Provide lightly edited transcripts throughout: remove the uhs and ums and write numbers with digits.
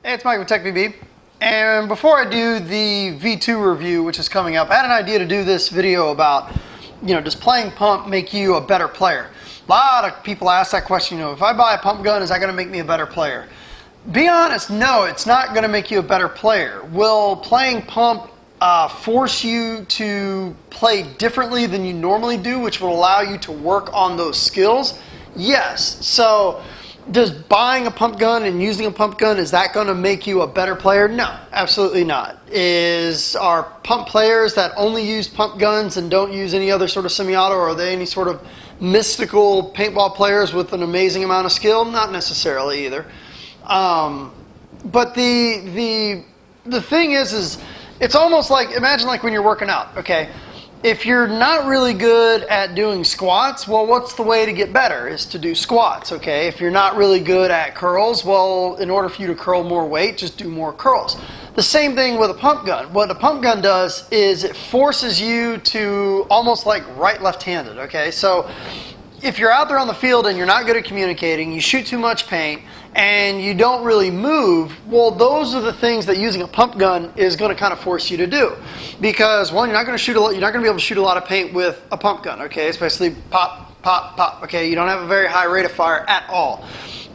Hey, it's Mike with TechVB. And before I do the V2 review, which is coming up, I had an idea to do this video about, does playing pump make you a better player? A lot of people ask that question, if I buy a pump gun, is that going to make me a better player? Be honest, no, it's not going to make you a better player. Will playing pump force you to play differently than you normally do, which will allow you to work on those skills? Yes. So does buying a pump gun and using a pump gun, is that going to make you a better player? No, absolutely not. Are pump players that only use pump guns and don't use any other sort of semi-auto, or are they any sort of mystical paintball players with an amazing amount of skill? Not necessarily either. But the thing is it's almost like, imagine like when you're working out, okay? If you're not really good at doing squats, well, what's the way to get better? Is to do squats, okay? If you're not really good at curls, well, in order for you to curl more weight, just do more curls. The same thing with a pump gun. What a pump gun does is it forces you to almost like right-left-handed, okay? So if you're out there on the field and you're not good at communicating, you shoot too much paint, and you don't really move, well, those are the things that using a pump gun is going to kind of force you to do. Because one, you're not going to be able to shoot a lot of paint with a pump gun, okay? It's basically pop, pop, pop, okay? You don't have a very high rate of fire at all.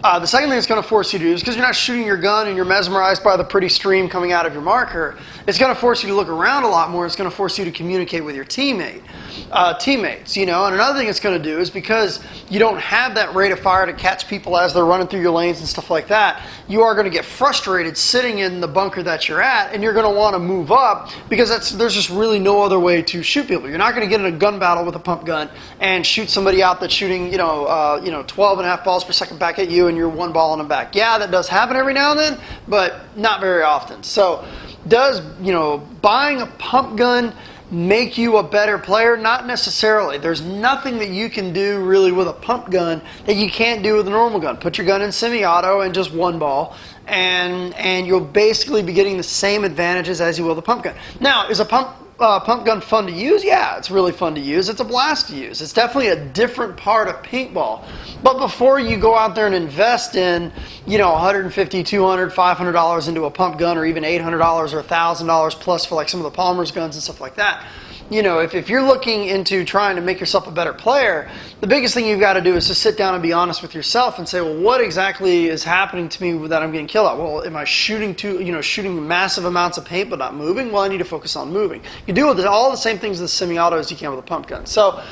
The second thing it's going to force you to do is, because you're not shooting your gun and you're mesmerized by the pretty stream coming out of your marker, it's going to force you to look around a lot more. It's going to force you to communicate with your teammates, And another thing it's going to do is, because you don't have that rate of fire to catch people as they're running through your lanes and stuff like that, you are going to get frustrated sitting in the bunker that you're at, and you're going to want to move up, because there's just really no other way to shoot people. You're not going to get in a gun battle with a pump gun and shoot somebody out that's shooting 12 and a half balls per second back at you, and you're one ball in the back. Yeah, that does happen every now and then, but not very often. So does buying a pump gun make you a better player? Not necessarily. There's nothing that you can do really with a pump gun that you can't do with a normal gun. Put your gun in semi-auto and just one ball, and you'll basically be getting the same advantages as you will the pump gun. Now, is a pump gun fun to use? Yeah, it's really fun to use. It's a blast to use. It's definitely a different part of paintball. But before you go out there and invest in, $150, $200, $500 into a pump gun, or even $800 or $1,000 plus for like some of the Palmer's guns and stuff like that, if you're looking into trying to make yourself a better player, the biggest thing you've got to do is to sit down and be honest with yourself and say, well, what exactly is happening to me that I'm getting killed at? Well, am I shooting massive amounts of paint but not moving? Well, I need to focus on moving. You do all the same things with the semi-auto as you can with a pump gun. So,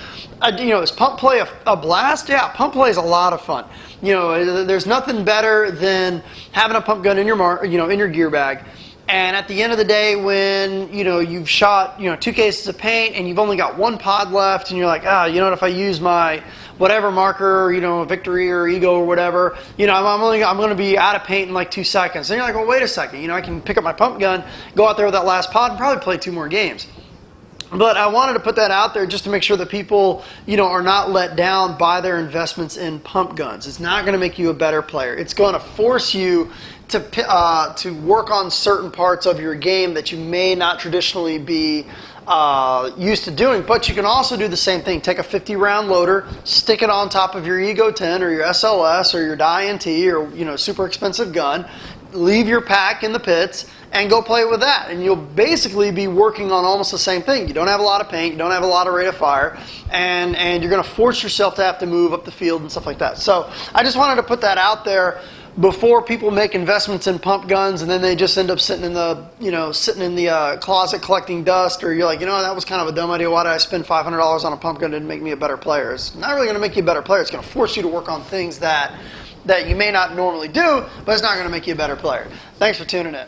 is pump play a blast? Yeah, pump play is a lot of fun. There's nothing better than having a pump gun in your gear bag. And at the end of the day, when you've shot 2 cases of paint and you've only got 1 pod left, and you're like, if I use my whatever marker, Victory or Ego or whatever, I'm going to be out of paint in like 2 seconds. And you're like, well, wait a second, I can pick up my pump gun, go out there with that last pod, and probably play 2 more games. But I wanted to put that out there just to make sure that people, are not let down by their investments in pump guns. It's not going to make you a better player. It's going to force you to work on certain parts of your game that you may not traditionally be used to doing. But you can also do the same thing. Take a 50-round loader, stick it on top of your Ego 10 or your SLS or your INT or super expensive gun, leave your pack in the pits, and go play with that. And you'll basically be working on almost the same thing. You don't have a lot of paint, you don't have a lot of rate of fire, and you're going to force yourself to have to move up the field and stuff like that. So I just wanted to put that out there before people make investments in pump guns and then they just end up sitting in the closet collecting dust, or you're like, that was kind of a dumb idea. Why did I spend $500 on a pump gun? It didn't make me a better player. It's not really going to make you a better player. It's going to force you to work on things that you may not normally do, but it's not going to make you a better player. Thanks for tuning in.